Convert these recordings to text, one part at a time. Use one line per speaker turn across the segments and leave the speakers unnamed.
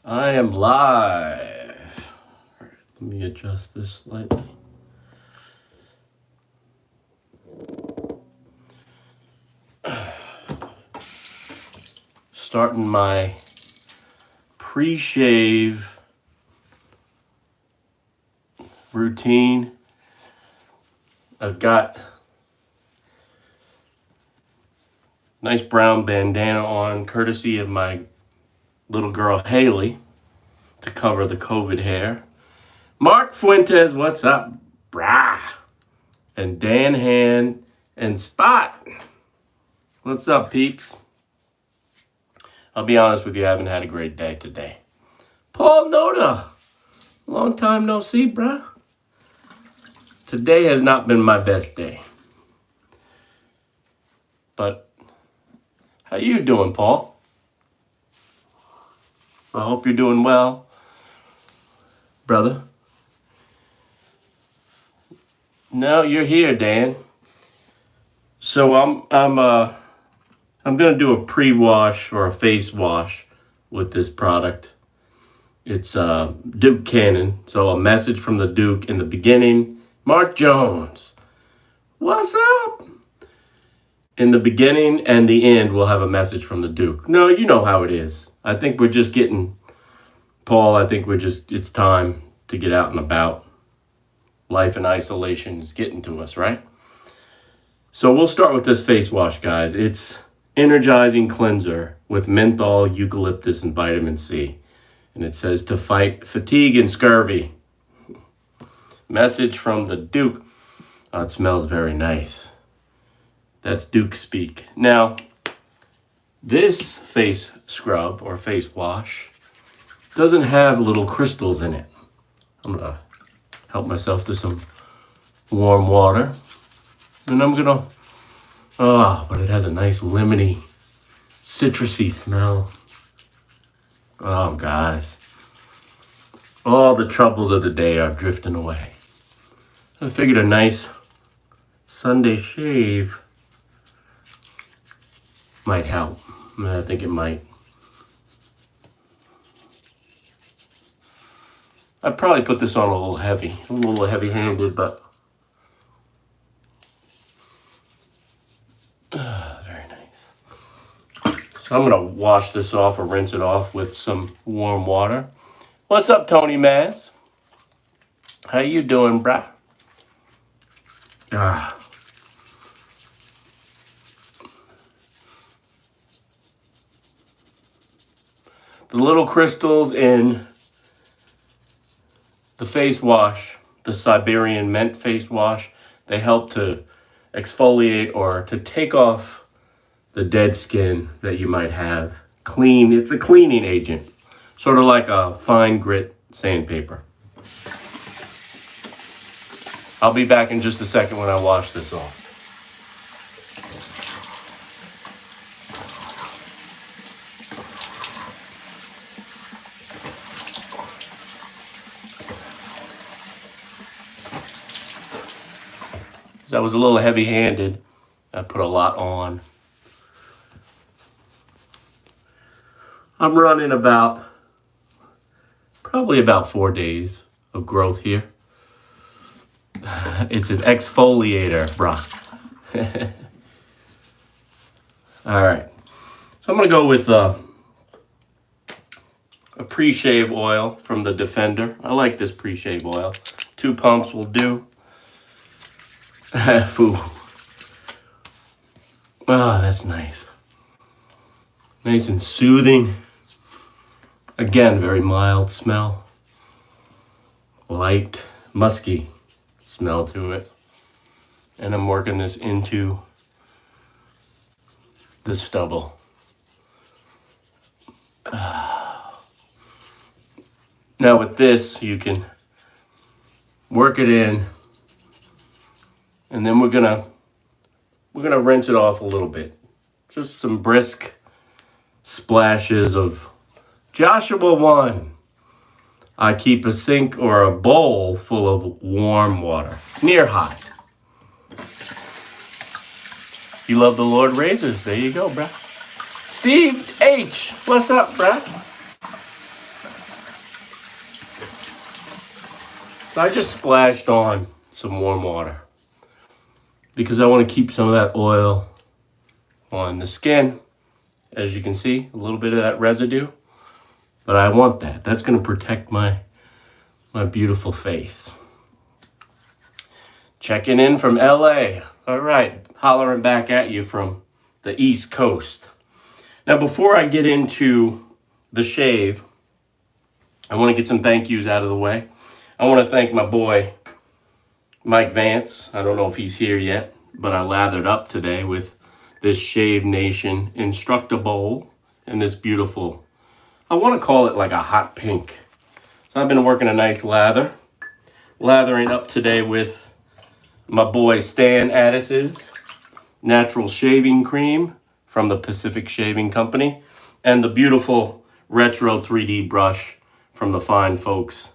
I am live. All right, let me adjust this slightly. Starting my pre-shave routine. I've got nice brown bandana on, courtesy of my little girl Haley, to cover the COVID hair. Mark Fuentes, what's up, brah? And Dan Hand and Spot, what's up, peeps? I'll be honest with you, I haven't had a great day today. Paul Noda, long time no see, bruh. Today has not been my best day. But how you doing, Paul? I hope you're doing well, brother. No, you're here, Dan. So I'm gonna do a pre-wash or a face wash with this product. It's Duke Cannon. So a message from the Duke in the beginning. Mark Jones, what's up? In the beginning and the end, we'll have a message from the Duke. No, you know how it is. I think we're just getting, Paul, it's time to get out and about. Life in isolation is getting to us, right? So we'll start with this face wash, guys. It's energizing cleanser with menthol, eucalyptus, and vitamin C. And it says to fight fatigue and scurvy. Message from the Duke. Oh, it smells very nice. That's Duke speak. Now, this face scrub or face wash doesn't have little crystals in it. I'm going to help myself to some warm water. And I'm going to, but it has a nice lemony, citrusy smell. Oh, guys. All the troubles of the day are drifting away. I figured a nice Sunday shave might help. I think it might. I'd probably put this on a little heavy-handed, but very nice. So I'm gonna wash this off or rinse it off with some warm water. What's up, Tony Maz? How you doing, brah? The little crystals in the face wash, the Siberian mint face wash, they help to exfoliate or to take off the dead skin that you might have. Clean, it's a cleaning agent, sort of like a fine grit sandpaper. I'll be back in just a second when I wash this off. That was a little heavy-handed. I put a lot on. I'm running probably about 4 days of growth here. It's an exfoliator, brah. All right. So I'm going to go with a pre-shave oil from the Defender. I like this pre-shave oil. 2 pumps will do. Foo. Oh, that's nice. Nice and soothing. Again, very mild smell. Light, musky smell to it. And I'm working this into the stubble. Now with this, you can work it in, and then we're gonna rinse it off a little bit. Just some brisk splashes of Joshua 1. I keep a sink or a bowl full of warm water, near hot. You love the Lord razors. There you go, bruh. Steve H, what's up, bruh? I just splashed on some warm water because I want to keep some of that oil on the skin. As you can see, a little bit of that residue, but I want that. That's going to protect my beautiful face. Checking in from LA. All right, hollering back at you from the East Coast. Now, before I get into the shave, I want to get some thank yous out of the way. I want to thank my boy, Mike Vance. I don't know if he's here yet, but I lathered up today with this Shave Nation Instructor Bowl and this beautiful, I want to call it like a hot pink. So I've been working a nice lathering up today with my boy Stan Addis's natural shaving cream from the Pacific Shaving Company and the beautiful retro 3D brush from the fine folks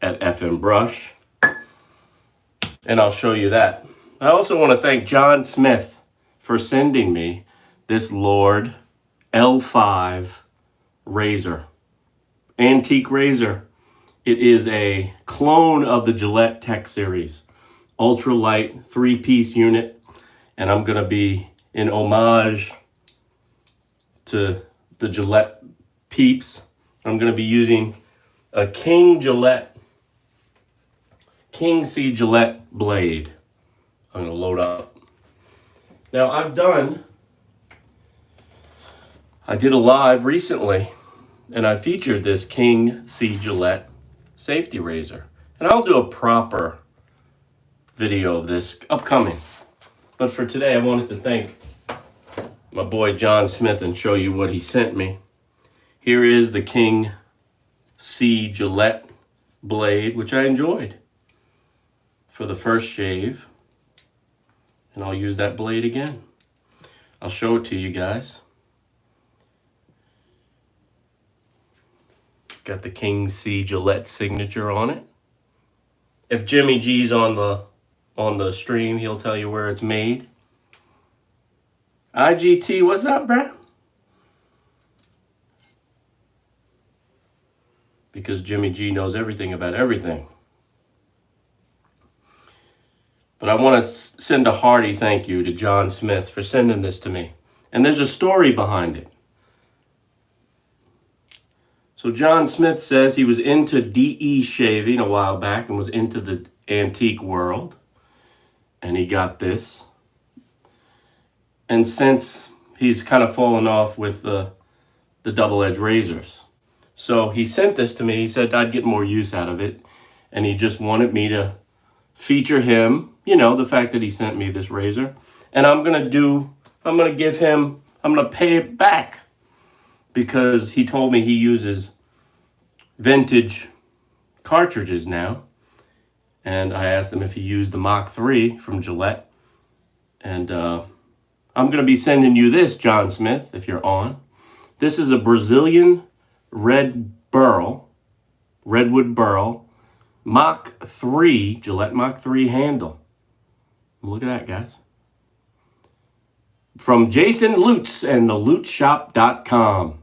at FM Brush. And I'll show you that. I also want to thank John Smith for sending me this Lord L5 razor, antique razor. It is a clone of the Gillette Tech Series, ultralight 3-piece unit, and I'm going to be in homage to the Gillette peeps. I'm going to be using a King C Gillette blade. I'm going to load up. Now I did a live recently and I featured this King C Gillette safety razor. And I'll do a proper video of this upcoming. But for today, I wanted to thank my boy John Smith and show you what he sent me. Here is the King C Gillette blade, which I enjoyed for the first shave. And I'll use that blade again. I'll show it to you guys. Got the King C Gillette signature on it. If Jimmy G's on the stream, he'll tell you where it's made. IGT, what's up, bruh? Because Jimmy G knows everything about everything. But I want to send a hearty thank you to John Smith for sending this to me. And there's a story behind it. So John Smith says he was into DE shaving a while back and was into the antique world. And he got this. And since he's kind of fallen off with the double-edged razors. So he sent this to me. He said I'd get more use out of it. And he just wanted me to feature him. You know, the fact that he sent me this razor. And I'm going to pay it back. Because he told me he uses vintage cartridges now. And I asked him if he used the Mach 3 from Gillette. And I'm going to be sending you this, John Smith, if you're on. This is a Brazilian redwood burl, Mach 3, Gillette Mach 3 handle. Look at that, guys. From Jason Lutz and thelootshop.com.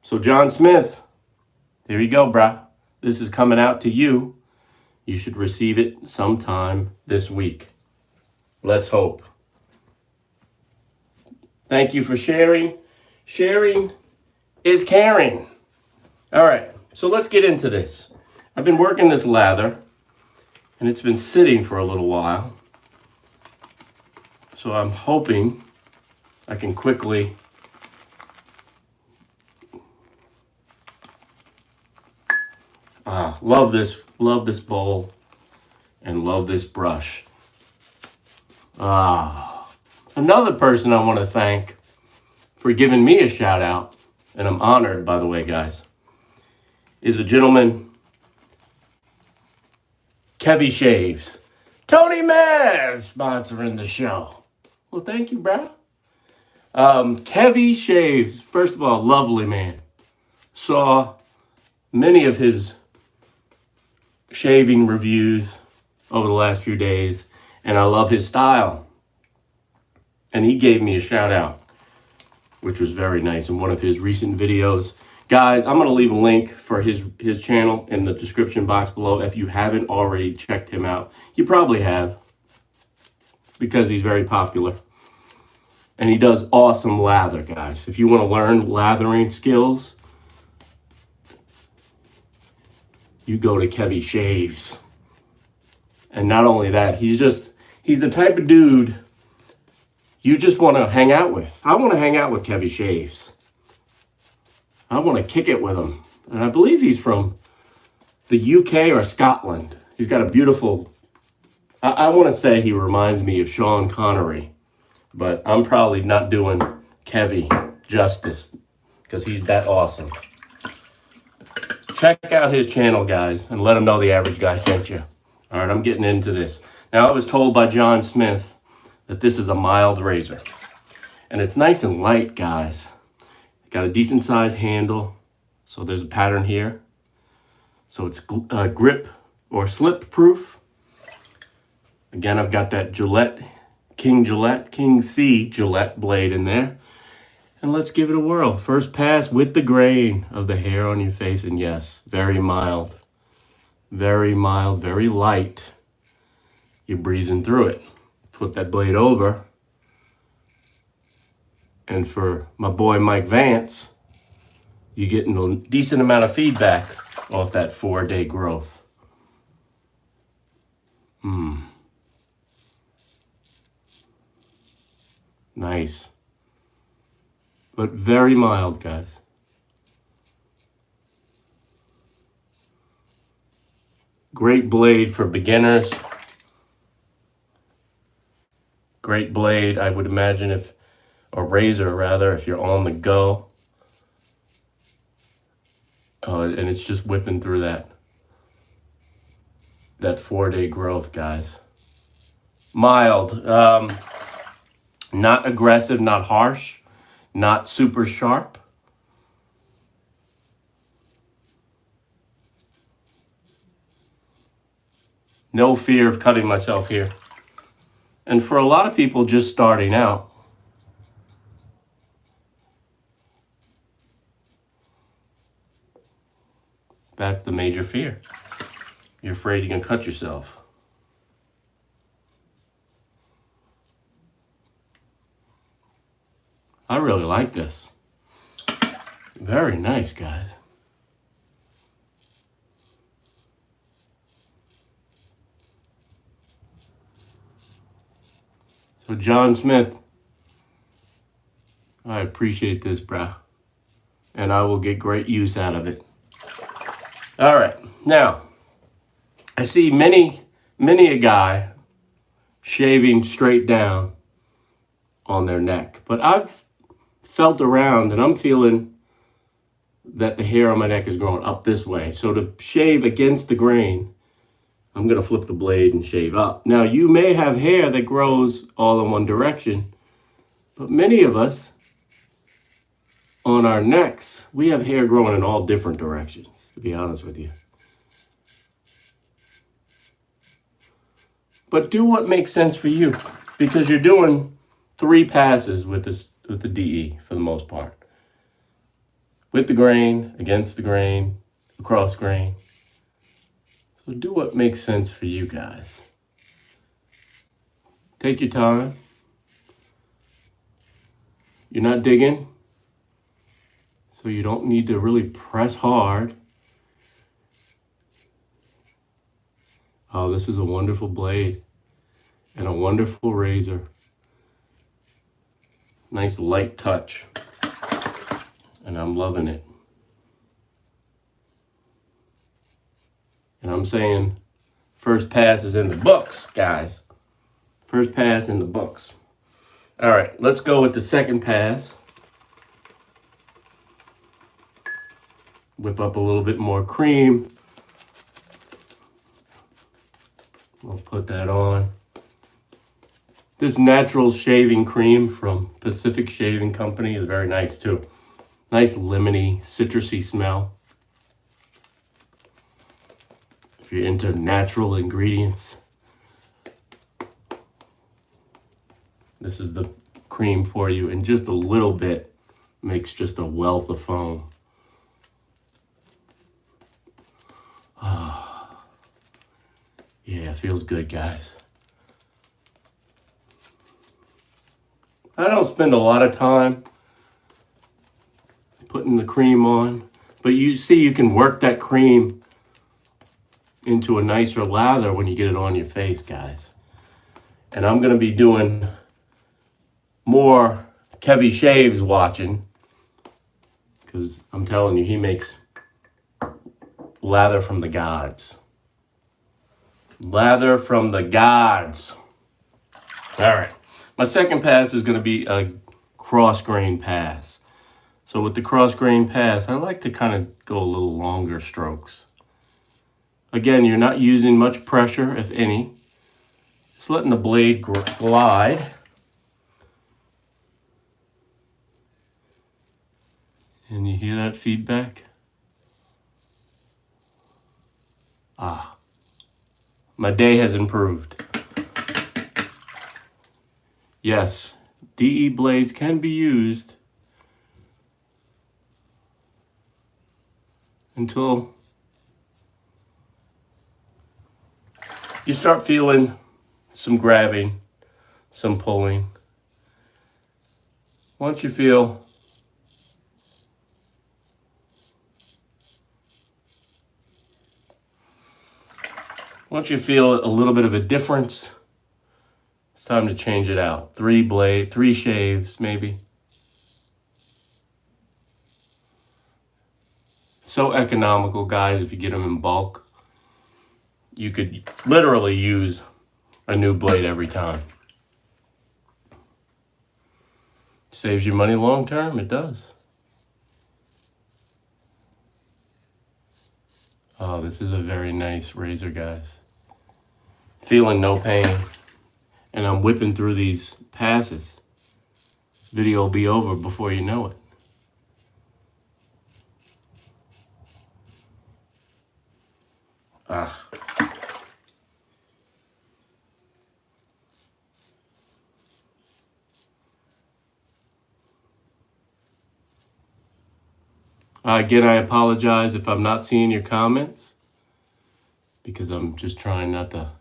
So John Smith, here you go, brah. This is coming out to you. You should receive it sometime this week. Let's hope. Thank you for sharing. Sharing is caring. All right, so let's get into this. I've been working this lather, and it's been sitting for a little while. So I'm hoping I can quickly love this bowl and love this brush. Another person I want to thank for giving me a shout out, and I'm honored, by the way, guys, is a gentleman, Kevy Shaves. Tony Maz sponsoring the show. Well, thank you, bro. Kevy Shaves, first of all, lovely man. Saw many of his shaving reviews over the last few days, and I love his style. And he gave me a shout out, which was very nice in one of his recent videos. Guys, I'm going to leave a link for his channel in the description box below if you haven't already checked him out. You probably have, because he's very popular. And he does awesome lather, guys. If you want to learn lathering skills, you go to Kevy Shaves. And not only that, he's the type of dude you just want to hang out with. I want to hang out with Kevy Shaves. I want to kick it with him. And I believe he's from the UK or Scotland. He's got a beautiful, I want to say he reminds me of Sean Connery. But I'm probably not doing Kevy justice because he's that awesome. Check out his channel, guys, and let him know the average guy sent you. All right, I'm getting into this. Now, I was told by John Smith that this is a mild razor. And it's nice and light, guys. Got a decent sized handle. So there's a pattern here. So it's grip or slip proof. Again, I've got that King C Gillette blade in there. And let's give it a whirl. First pass with the grain of the hair on your face. And yes, very mild, very light. You're breezing through it. Flip that blade over. And for my boy Mike Vance, you're getting a decent amount of feedback off that 4-day growth. Nice. But very mild, guys. Great blade for beginners. Great blade, I would imagine, or razor rather, if you're on the go. And it's just whipping through that 4-day growth, guys. Mild. Not aggressive, not harsh, not super sharp. No fear of cutting myself here. And for a lot of people just starting out, that's the major fear. You're afraid you're going to cut yourself. I really like this. Very nice, guys. So John Smith, I appreciate this, brah. And I will get great use out of it. All right. Now, I see many a guy shaving straight down on their neck. But I've felt around and I'm feeling that the hair on my neck is growing up this way. So to shave against the grain, I'm going to flip the blade and shave up. Now, you may have hair that grows all in one direction, but many of us on our necks, we have hair growing in all different directions, to be honest with you. But do what makes sense for you, because you're doing 3 passes with the DE for the most part. With the grain, against the grain, across grain. So do what makes sense for you guys. Take your time. You're not digging, so you don't need to really press hard. Oh, this is a wonderful blade and a wonderful razor. Nice light touch. And I'm loving it. And I'm saying first pass is in the books, guys. First pass in the books. All right, let's go with the second pass. Whip up a little bit more cream. We'll put that on. This natural shaving cream from Pacific Shaving Company is very nice too. Nice lemony, citrusy smell. If you're into natural ingredients, this is the cream for you. And just a little bit makes just a wealth of foam. yeah, feels good, guys. I don't spend a lot of time putting the cream on, but you see you can work that cream into a nicer lather when you get it on your face, guys. And I'm going to be doing more Kevy Shaves watching, because I'm telling you, he makes lather from the gods. Lather from the gods. All right. My second pass is going to be a cross grain pass. So with the cross grain pass, I like to kind of go a little longer strokes. Again, you're not using much pressure, if any. Just letting the blade glide. And you hear that feedback? Ah, my day has improved. Yes, DE blades can be used until you start feeling some grabbing, some pulling. Once you feel a little bit of a difference, it's time to change it out. 3 shaves maybe. So economical, guys, if you get them in bulk. You could literally use a new blade every time. Saves you money long term, it does. Oh, this is a very nice razor, guys. Feeling no pain. And I'm whipping through these passes. This video will be over before you know it. Ah. Again, I apologize if I'm not seeing your comments, because I'm just trying not to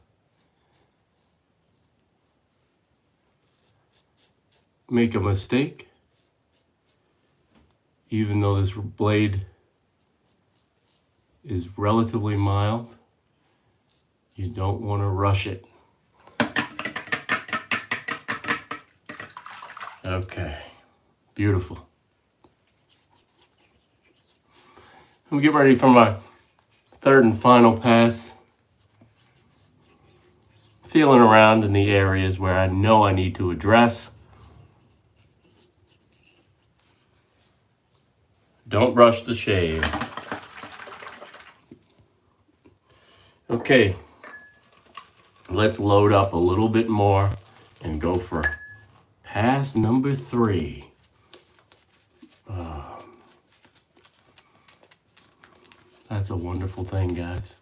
make a mistake. Even though this blade is relatively mild, you don't want to rush it. Okay, beautiful. I'm getting ready for my third and final pass. Feeling around in the areas where I know I need to address. Don't rush the shave. Okay, let's load up a little bit more and go for pass number 3. That's a wonderful thing, guys.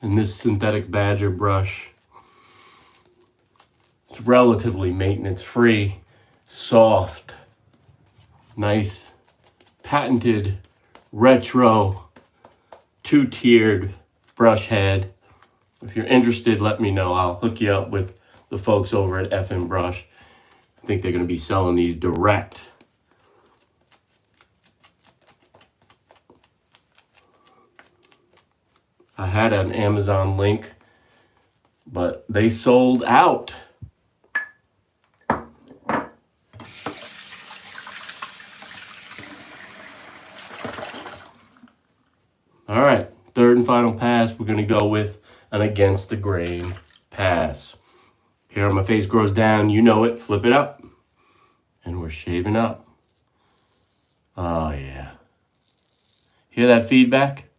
And this synthetic badger brush, it's relatively maintenance-free, soft, nice, patented, retro, 2-tiered brush head. If you're interested, let me know. I'll hook you up with the folks over at FM Brush. I think they're going to be selling these direct. I had an Amazon link, but they sold out. All right, third and final pass, we're going to go with an against the grain pass. Hair on my face grows down, you know it, flip it up, and we're shaving up. Oh yeah. Hear that feedback?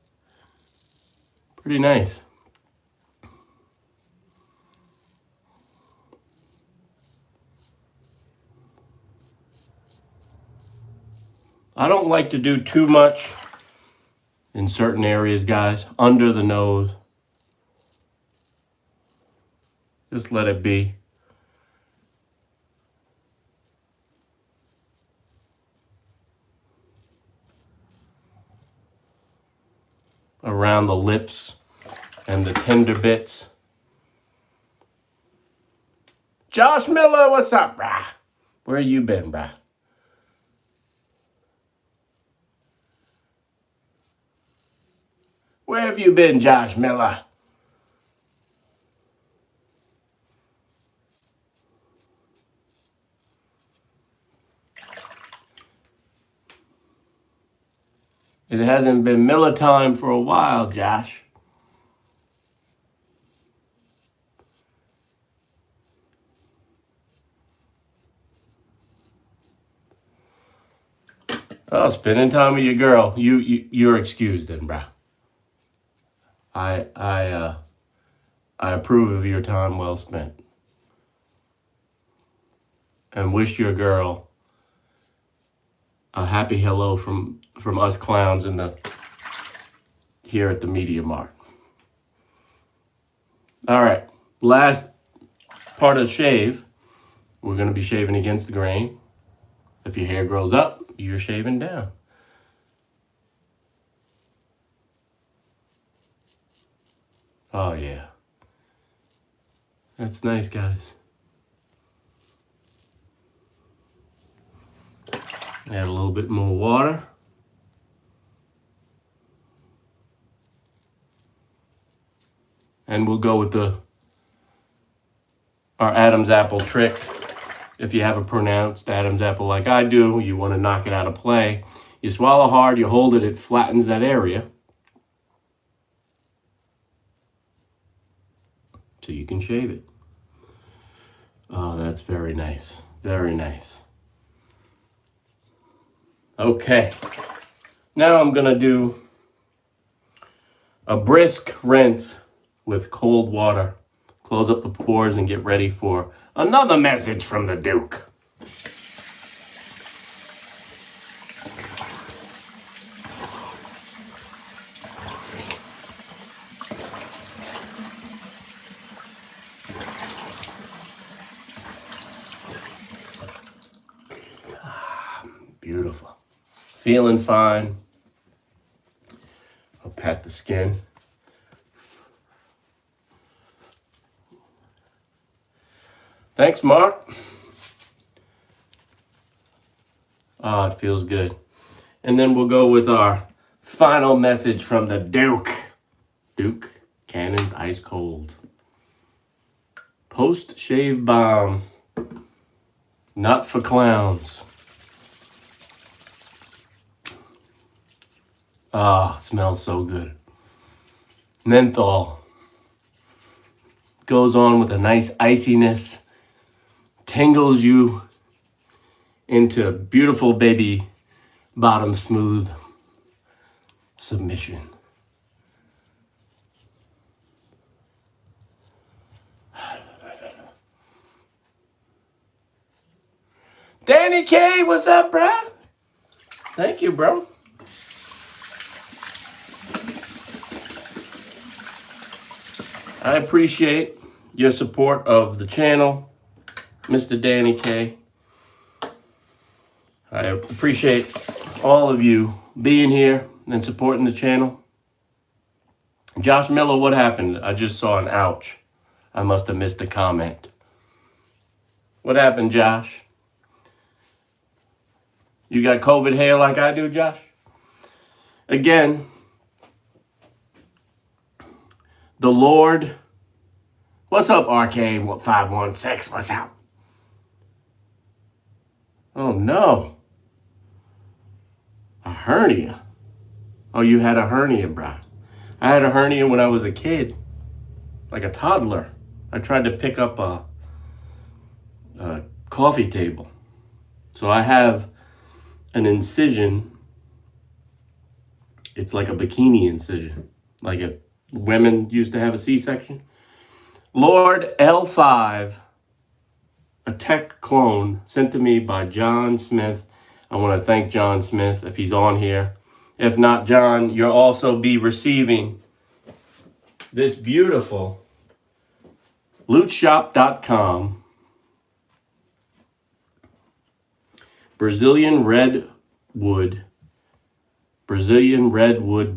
Pretty nice. I don't like to do too much in certain areas, guys, under the nose. Just let it be. around the lips and the tender bits. Josh Miller, what's up, brah? Where you been, brah? Where have you been, Josh Miller? It hasn't been Miller time for a while, Josh. Oh, spending time with your girl. You're excused then, brah. I approve of your time well spent. And wish your girl a happy hello from us clowns here at the Media Mart. All right, last part of the shave, we're going to be shaving against the grain. If your hair grows up, you're shaving down. Oh yeah, that's nice, guys. Add a little bit more water. And we'll go with our Adam's apple trick. If you have a pronounced Adam's apple like I do, you want to knock it out of play. You swallow hard, you hold it, it flattens that area. So you can shave it. Oh, that's very nice. Very nice. Okay. Now I'm going to do a brisk rinse with cold water. Close up the pores and get ready for another message from the Duke. Beautiful. Feeling fine. I'll pat the skin. Thanks, Mark. Ah, it feels good. And then we'll go with our final message from the Duke. Duke, Cannon's ice cold. Post-shave balm. Not for clowns. Ah, smells so good. Menthol. Goes on with a nice iciness. Tingles you into beautiful baby bottom smooth submission. Danny K, what's up, bro? Thank you, bro. I appreciate your support of the channel, Mr. Danny K. I appreciate all of you being here and supporting the channel. Josh Miller, what happened? I just saw an ouch. I must have missed a comment. What happened, Josh? You got COVID hair like I do, Josh? Again, the Lord. What's up, RK516? What's up? Oh, no. A hernia. Oh, you had a hernia, bruh. I had a hernia when I was a kid, like a toddler. I tried to pick up a coffee table. So I have an incision. It's like a bikini incision, like if women used to have a C-section. Lord L5, a tech clone sent to me by John Smith. I want to thank John Smith if he's on here. If not, John, you'll also be receiving this beautiful lootshop.com Brazilian redwood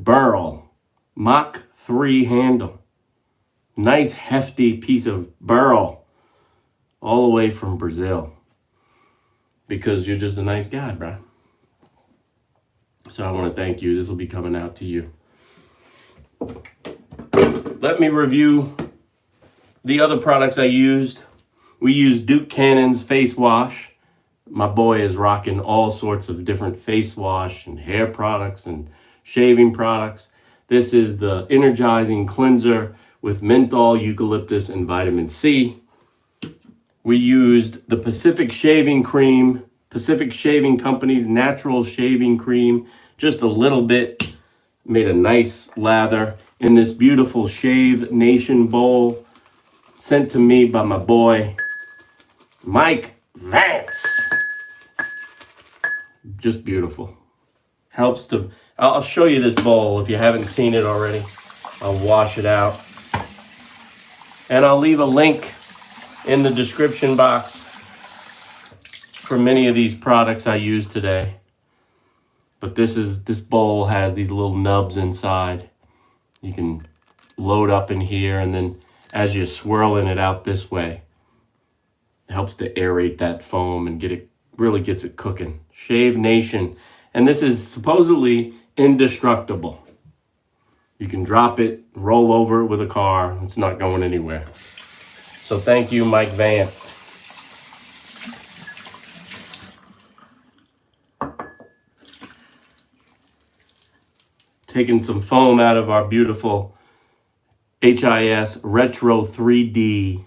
burl Mach 3 handle. Nice hefty piece of burl all the way from Brazil. Because you're just a nice guy, bro. So I want to thank you. This will be coming out to you. Let me review the other products I used. We used Duke Cannon's face wash. My boy is rocking all sorts of different face wash and hair products and shaving products. This is the energizing cleanser with menthol, eucalyptus, and vitamin C. We used the Pacific Shaving Cream, Pacific Shaving Company's natural shaving cream, just a little bit. Made a nice lather in this beautiful Shave Nation bowl sent to me by my boy, Mike Vance. Just beautiful. Helps to, I'll show you this bowl if you haven't seen it already. I'll wash it out. And I'll leave a link in the description box for many of these products I use today. But this bowl has these little nubs inside. You can load up in here, and then as you're swirling it out this way, it helps to aerate that foam and really gets it cooking. Shave Nation. And this is supposedly indestructible. You can drop it, roll over it with a car. It's not going anywhere. So thank you, Mike Vance. Taking some foam out of our beautiful HIS Retro 3D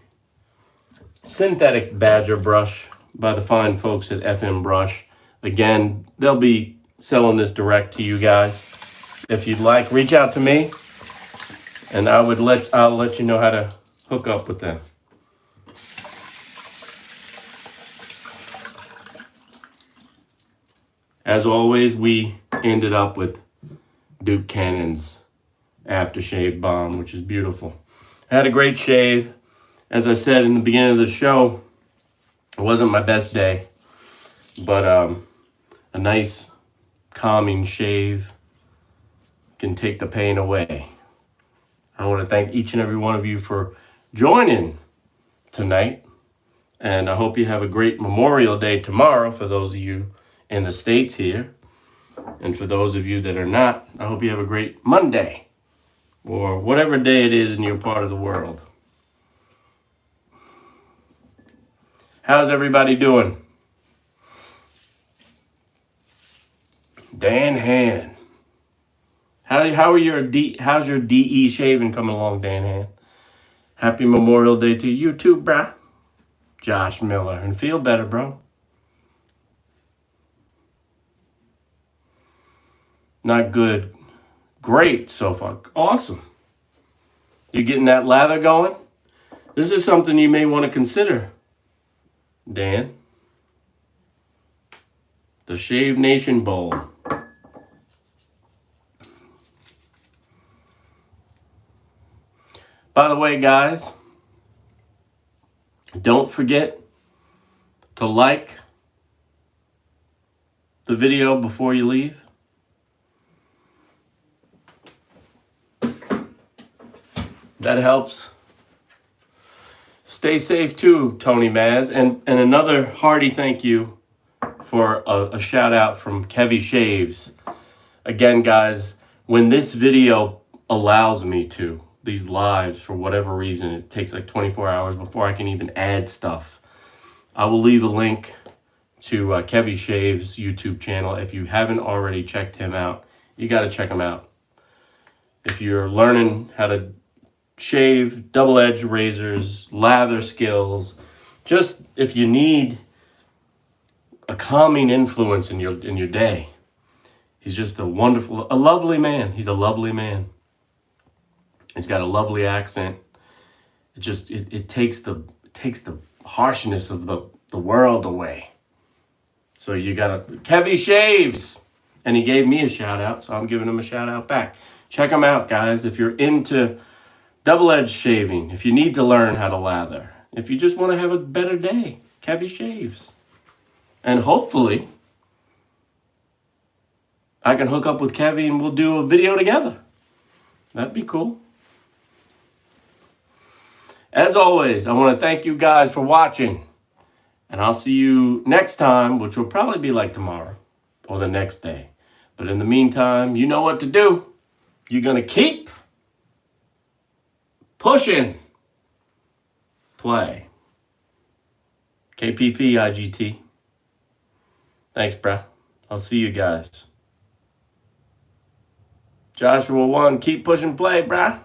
synthetic badger brush by the fine folks at FM Brush. Again, they'll be selling this direct to you guys. If you'd like, reach out to me, and I'll let you know how to hook up with them. As always, we ended up with Duke Cannon's aftershave balm, which is beautiful. I had a great shave. As I said in the beginning of the show, it wasn't my best day, but a nice calming shave can take the pain away. I want to thank each and every one of you for joining tonight, and I hope you have a great Memorial Day tomorrow for those of you in the States here. And for those of you that are not, I hope you have a great Monday or whatever day it is in your part of the world. How's everybody doing? Dan Han. How's your DE shaving coming along, Dan Han? Happy Memorial Day to you too, brah. Josh Miller. And feel better, bro. Not good. Great so far. Awesome. You getting that lather going? This is something you may want to consider, Dan. The Shave Nation Bowl. By the way, guys, don't forget to like the video before you leave. That helps. Stay safe too, Tony Maz. And another hearty thank you for a shout out from Kevy Shaves. Again, guys, when this video allows me to, these lives, for whatever reason, it takes like 24 hours before I can even add stuff. I will leave a link to Kevy Shaves' YouTube channel. If you haven't already checked him out, you got to check him out. If you're learning how to shave, double-edged razors, lather skills, just if you need a calming influence in your day, he's just a lovely man. He's a lovely man. He's got a lovely accent. It takes the harshness of the world away. So you gotta, Kevy Shaves, and he gave me a shout out, so I'm giving him a shout out back. Check him out, guys. If you're into double-edged shaving, if you need to learn how to lather, if you just want to have a better day, Kevy Shaves. And hopefully, I can hook up with Kevy and we'll do a video together. That'd be cool. As always, I want to thank you guys for watching. And I'll see you next time, which will probably be like tomorrow or the next day. But in the meantime, you know what to do. You're going to keep pushing play. KPP IGT. Thanks, bruh. I'll see you guys. Joshua 1, keep pushing play, bruh.